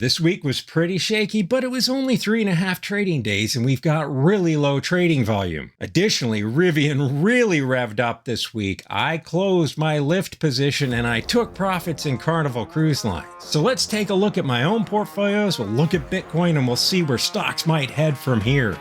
This week was pretty shaky, but it was only 3.5 trading days and we've got really low trading volume. Additionally, Rivian really revved up this week. I closed my Lyft position and I took profits in Carnival Cruise Lines. So let's take a look at my own portfolios, we'll look at Bitcoin, and we'll see where stocks might head from here.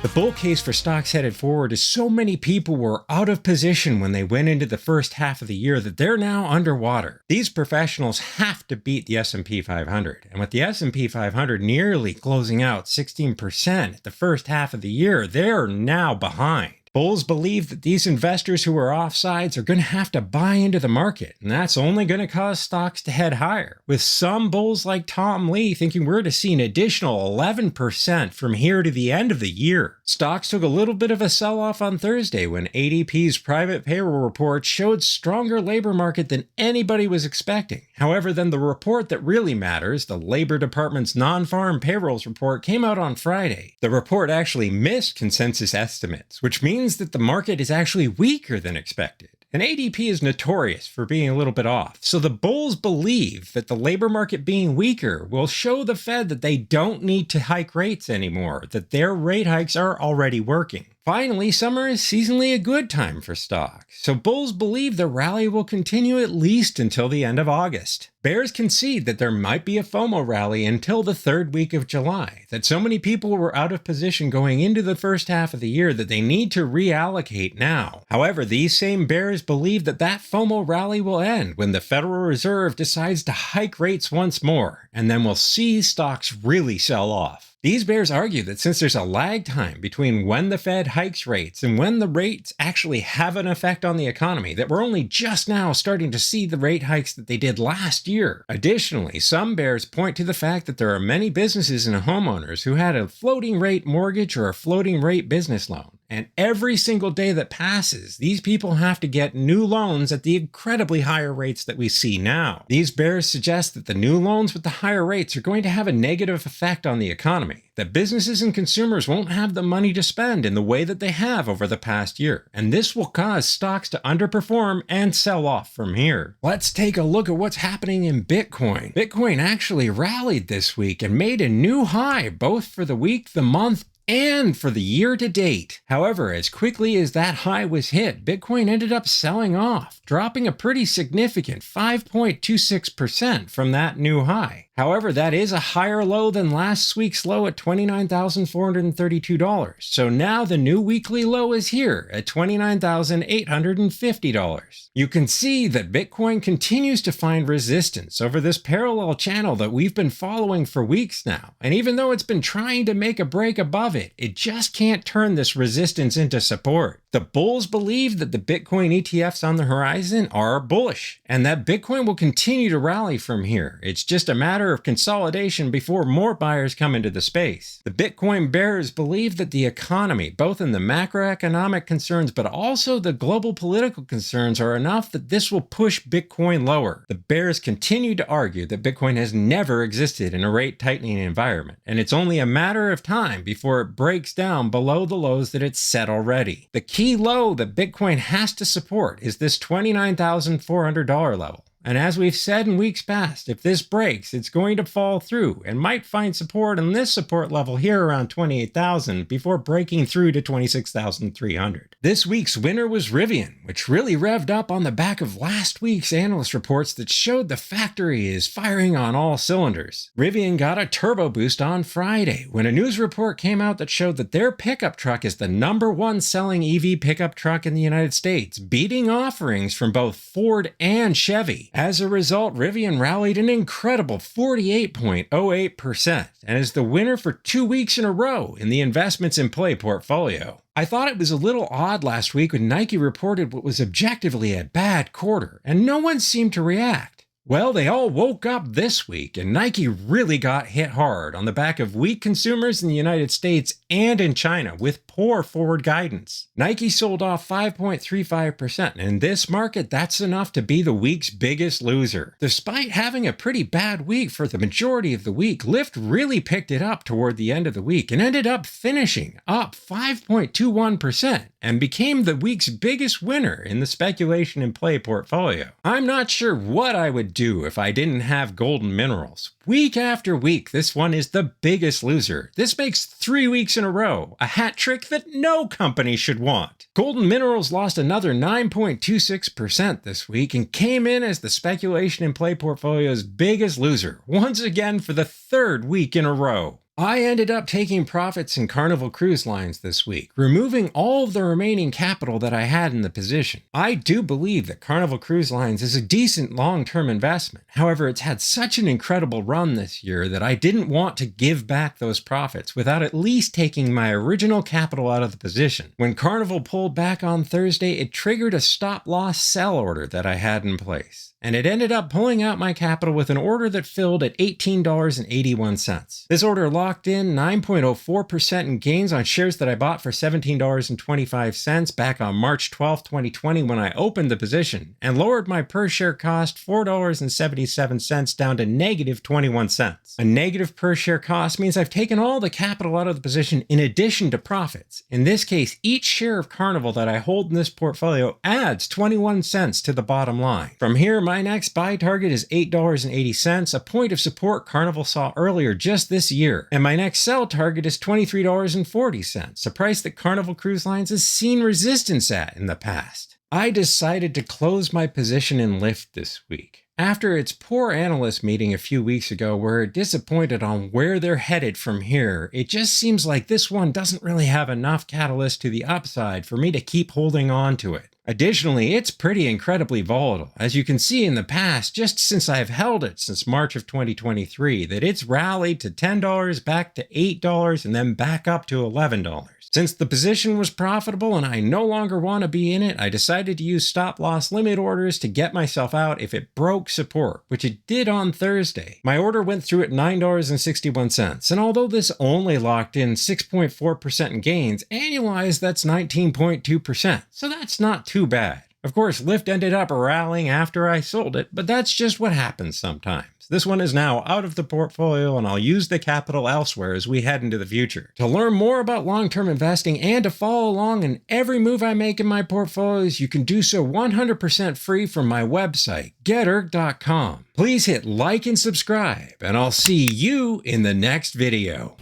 The bull case for stocks headed forward is so many people were out of position when they went into the first half of the year that they're now underwater. These professionals have to beat the S&P 500, and with the S&P 500 nearly closing out 16% the first half of the year, they're now behind. Bulls believe that these investors who are offsides are going to have to buy into the market, and that's only going to cause stocks to head higher, with some bulls like Tom Lee thinking we're to see an additional 11% from here to the end of the year. Stocks took a little bit of a sell-off on Thursday when ADP's private payroll report showed stronger labor market than anybody was expecting. However, then the report that really matters, the Labor Department's non-farm payrolls report, came out on Friday. The report actually missed consensus estimates, which means that the market is actually weaker than expected. And ADP is notorious for being a little bit off. So the bulls believe that the labor market being weaker will show the Fed that they don't need to hike rates anymore, that their rate hikes are already working. Finally, summer is seasonally a good time for stocks, so bulls believe the rally will continue at least until the end of August. Bears concede that there might be a FOMO rally until the third week of July, that so many people were out of position going into the first half of the year that they need to reallocate now. However, these same bears believe that that FOMO rally will end when the Federal Reserve decides to hike rates once more, and then we'll see stocks really sell off. These bears argue that since there's a lag time between when the Fed hikes rates and when the rates actually have an effect on the economy, that we're only just now starting to see the rate hikes that they did last year. Additionally, some bears point to the fact that there are many businesses and homeowners who had a floating rate mortgage or a floating rate business loan. And every single day that passes, these people have to get new loans at the incredibly higher rates that we see now. These bears suggest that the new loans with the higher rates are going to have a negative effect on the economy, that businesses and consumers won't have the money to spend in the way that they have over the past year, and this will cause stocks to underperform and sell off from here. Let's take a look at what's happening in Bitcoin. Bitcoin actually rallied this week and made a new high, both for the week, the month, and for the year to date. However, as quickly as that high was hit, Bitcoin ended up selling off, dropping a pretty significant 5.26% from that new high. However, that is a higher low than last week's low at $29,432. So now the new weekly low is here at $29,850. You can see that Bitcoin continues to find resistance over this parallel channel that we've been following for weeks now. And even though it's been trying to make a break above it, it just can't turn this resistance into support. The bulls believe that the Bitcoin ETFs on the horizon are bullish and that Bitcoin will continue to rally from here. It's just a matter of consolidation before more buyers come into the space. The Bitcoin bears believe that the economy, both in the macroeconomic concerns but also the global political concerns, are enough that this will push Bitcoin lower. The bears continue to argue that Bitcoin has never existed in a rate tightening environment, and it's only a matter of time before it breaks down below the lows that it's set already. The key low that Bitcoin has to support is this $29,400 level. And as we've said in weeks past, if this breaks, it's going to fall through and might find support on this support level here around 28,000 before breaking through to 26,300. This week's winner was Rivian, which really revved up on the back of last week's analyst reports that showed the factory is firing on all cylinders. Rivian got a turbo boost on Friday when a news report came out that showed that their pickup truck is the #1 selling EV pickup truck in the United States, beating offerings from both Ford and Chevy. As a result, Rivian rallied an incredible 48.08% and is the winner for 2 weeks in a row in the Investments in Play portfolio. I thought it was a little odd last week when Nike reported what was objectively a bad quarter, and no one seemed to react. Well, they all woke up this week, and Nike really got hit hard on the back of weak consumers in the United States and in China, with poor forward guidance. Nike sold off 5.35%, and in this market, that's enough to be the week's biggest loser. Despite having a pretty bad week for the majority of the week, Lyft really picked it up toward the end of the week and ended up finishing up 5.21% and became the week's biggest winner in the speculation and play portfolio. I'm not sure what I would do if I didn't have golden minerals. Week after week, this one is the biggest loser. This makes 3 weeks in a row, a hat trick that no company should want. Golden minerals lost another 9.26% this week and came in as the speculation and play portfolio's biggest loser, once again for the 3rd week in a row. I ended up taking profits in Carnival Cruise Lines this week, removing all of the remaining capital that I had in the position. I do believe that Carnival Cruise Lines is a decent long-term investment. However, it's had such an incredible run this year that I didn't want to give back those profits without at least taking my original capital out of the position. When Carnival pulled back on Thursday, it triggered a stop-loss sell order that I had in place. And it ended up pulling out my capital with an order that filled at $18.81. This order locked in 9.04% in gains on shares that I bought for $17.25 back on March 12, 2020 when I opened the position, and lowered my per share cost $4.77 down to negative 21 cents. A negative per share cost means I've taken all the capital out of the position in addition to profits. In this case, each share of Carnival that I hold in this portfolio adds 21 cents to the bottom line. From here, my next buy target is $8.80, a point of support Carnival saw earlier just this year. And my next sell target is $23.40, a price that Carnival Cruise Lines has seen resistance at in the past. I decided to close my position in Lyft this week. After its poor analyst meeting a few weeks ago where it disappointed on where they're headed from here, it just seems like this one doesn't really have enough catalyst to the upside for me to keep holding on to it. Additionally, it's pretty incredibly volatile. As you can see in the past, just since I've held it since March of 2023, that it's rallied to $10, back to $8, and then back up to $11. Since the position was profitable and I no longer want to be in it, I decided to use stop-loss limit orders to get myself out if it broke support, which it did on Thursday. My order went through at $9.61, and although this only locked in 6.4% in gains, annualized that's 19.2%, so that's not too bad. Of course, Lyft ended up rallying after I sold it, but that's just what happens sometimes. This one is now out of the portfolio, and I'll use the capital elsewhere as we head into the future. To learn more about long-term investing and to follow along in every move I make in my portfolios, you can do so 100% free from my website, getirk.com. Please hit like and subscribe, and I'll see you in the next video.